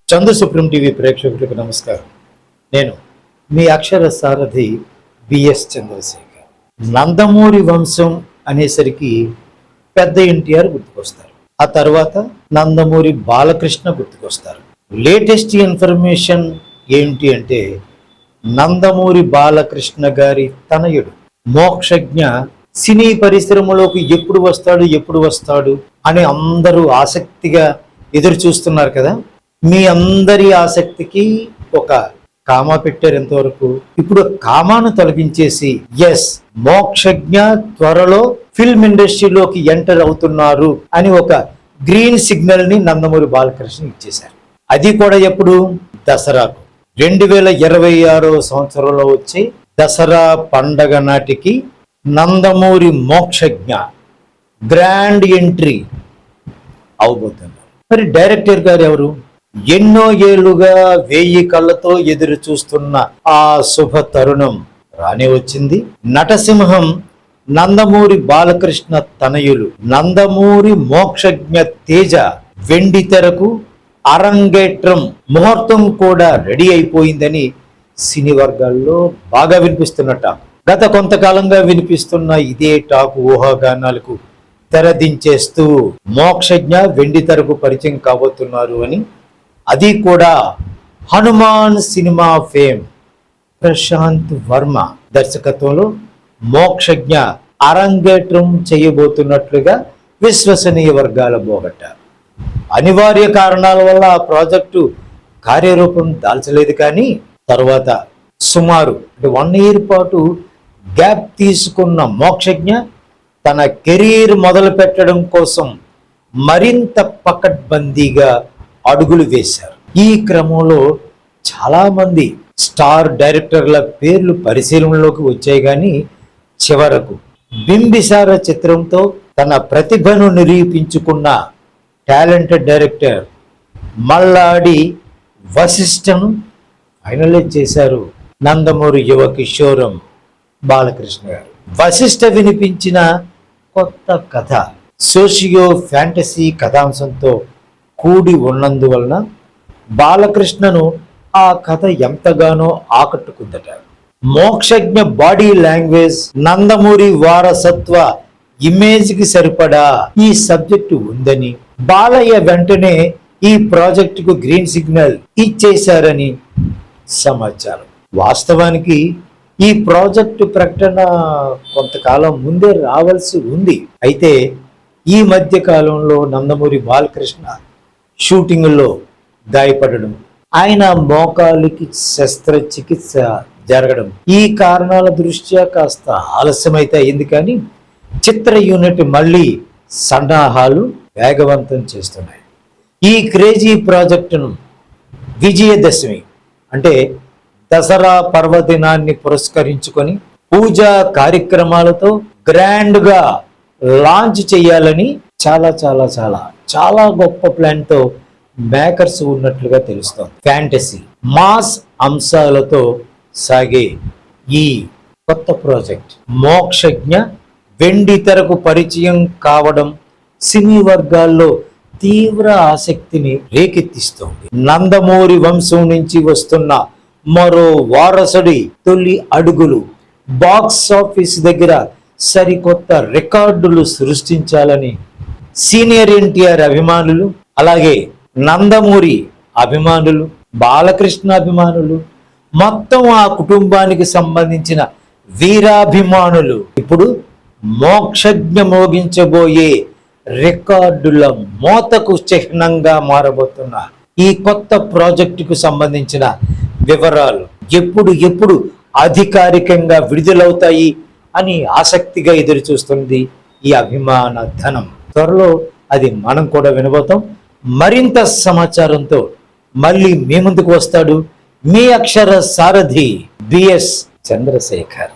Chandu supreme TV ప్రేక్షకులకు నమస్కారం. నేను మీ అక్షర సారథి బిఎస్ చంద్రశేఖర్. నందమూరి వంశం అనేసరికి పెద్ద ఎన్టీఆర్ గుర్తుకొస్తారు. ఆ తర్వాత నందమూరి బాలకృష్ణ గుర్తుకొస్తారు. లేటెస్ట్ ఇన్ఫర్మేషన్ ఏంటి అంటే నందమూరి బాలకృష్ణ గారి తనయుడు మోక్షజ్ఞ సినీ పరిశ్రమలోకి ఎప్పుడు వస్తాడు అని అందరూ ఆసక్తిగా ఎదురు చూస్తున్నారు కదా. మీ అందరి ఆసక్తికి ఒక కామా పెట్టారు ఎంతవరకు. ఇప్పుడు కామాను తొలగించేసి ఎస్ మోక్షజ్ఞ త్వరలో ఫిల్మ్ ఇండస్ట్రీలోకి ఎంటర్ అవుతున్నారు అని ఒక గ్రీన్ సిగ్నల్ ని నందమూరి బాలకృష్ణ ఇచ్చేశారు. అది కూడా ఎప్పుడు? దసరాకు 2026 సంవత్సరంలో వచ్చే దసరా పండగ నాటికి నందమూరి మోక్షజ్ఞ గ్రాండ్ ఎంట్రీ అవబోతున్నారు. మరి డైరెక్టర్ గారు ఎవరు? ఎన్నో ఏళ్లుగా 1000 కళ్ళతో ఎదురు చూస్తున్న ఆ శుభ తరుణం రానే వచ్చింది. నటసింహం నందమూరి బాలకృష్ణ తనయులు నందమూరి మోక్షజ్ఞ తేజ వెండి తెరకు అరంగేట్రం ముహూర్తం కూడా రెడీ అయిపోయిందని సినీ వర్గాల్లో బాగా వినిపిస్తున్నట్ట. గత కొంతకాలంగా వినిపిస్తున్న ఇదే టాకు ఊహాగానాలకు తెరదించేస్తూ మోక్షజ్ఞ వెండి తెరకు పరిచయం కాబోతున్నారు అని, అది కూడా హనుమాన్ సినిమా ఫేమ్ ప్రశాంత్ వర్మ దర్శకత్వంలో మోక్షజ్ఞ అరంగేట్రం చేయబోతున్నట్లుగా విశ్వసనీయ వర్గాల బోగట్టారు. అనివార్య కారణాల వల్ల ఆ ప్రాజెక్టు కార్యరూపం దాల్చలేదు. కానీ తర్వాత సుమారు 1 year పాటు గ్యాప్ తీసుకున్న మోక్షజ్ఞ తన కెరీర్ మొదలు పెట్టడం కోసం మరింత పకడ్బందీగా అడుగులు వేశారు. ఈ క్రమంలో చాలామంది స్టార్ డైరెక్టర్ల పేర్లు పరిశీలనలోకి వచ్చాయి. కానీ చివరకు బింబిసార చిత్రంతో తన ప్రతిభను నిరూపించుకున్న టాలెంటెడ్ డైరెక్టర్ మల్లాడి వశిష్ఠను ఫైనలైజ్ చేశారు నందమూరి యువ కిషోరం బాలకృష్ణ గారు. వశిష్ఠ వినిపించిన కొత్త కథ సోషియో ఫ్యాంటసీ కథాంశంతో కూడి ఉన్నందువలన బాలకృష్ణను ఆ కథ ఎంతగానో ఆకట్టుకుందట. మోక్షజ్ఞ బాడీ లాంగ్వేజ్, నందమూరి వారసత్వ ఇమేజ్కి సరిపడా ఈ సబ్జెక్టు ఉందని బాలయ్య వెంటనే ఈ ప్రాజెక్టుకు గ్రీన్ సిగ్నల్ ఇచ్చేశారని సమాచారం. వాస్తవానికి ఈ ప్రాజెక్టు ప్రకటన కొంతకాలం ముందే రావాల్సి ఉంది. అయితే ఈ మధ్య కాలంలో నందమూరి బాలకృష్ణ షూటింగ్లో గాయపడడం, ఆయన మోకాలికి శస్త్రచికిత్స జరగడం, ఈ కారణాల దృష్ట్యా కాస్త ఆలస్యమైతే అయింది. కానీ చిత్ర యూనిట్ మళ్ళీ సన్నాహాలు వేగవంతం చేస్తున్నాయి. ఈ క్రేజీ ప్రాజెక్టును విజయదశమి అంటే దసరా పర్వదినాన్ని పురస్కరించుకొని పూజా కార్యక్రమాలతో గ్రాండ్గా లాంచ్ చేయాలని చాలా చాలా చాలా చాలా గొప్ప ప్లాన్తో మేకర్స్ ఉన్నట్లుగా తెలుస్తోంది. ఫ్యాంటసీ మాస్ అంశాలతో సాగే ఈ కొత్త ప్రాజెక్ట్ మోక్షజ్ఞ వెండి తెరకు పరిచయం కావడం సినీ వర్గాల్లో తీవ్ర ఆసక్తిని రేకెత్తిస్తోంది. నందమూరి వంశం నుంచి వస్తున్న మరో వారసుడి తొలి అడుగులు బాక్స్ ఆఫీస్ దగ్గర సరికొత్త రికార్డులు సృష్టించాలని సీనియర్ ఎన్టీఆర్ అభిమానులు, అలాగే నందమూరి అభిమానులు, బాలకృష్ణ అభిమానులు, మొత్తం ఆ కుటుంబానికి సంబంధించిన వీరాభిమానులు ఇప్పుడు మోక్షజ్ఞ మోగించబోయే రికార్డుల మోతకు చిహ్నంగా మారబోతున్న ఈ కొత్త ప్రాజెక్టుకు సంబంధించిన వివరాలు ఎప్పుడు అధికారికంగా విడుదలవుతాయి అని ఆసక్తిగా ఎదురు చూస్తుంది ఈ అభిమాన ధనం. త్వరలో అది మనం కూడా వినబోతాం. మరింత సమాచారంతో మళ్ళీ మీ ముందుకు వస్తాడు మీ అక్షర సారథి బిఎస్ చంద్రశేఖర్.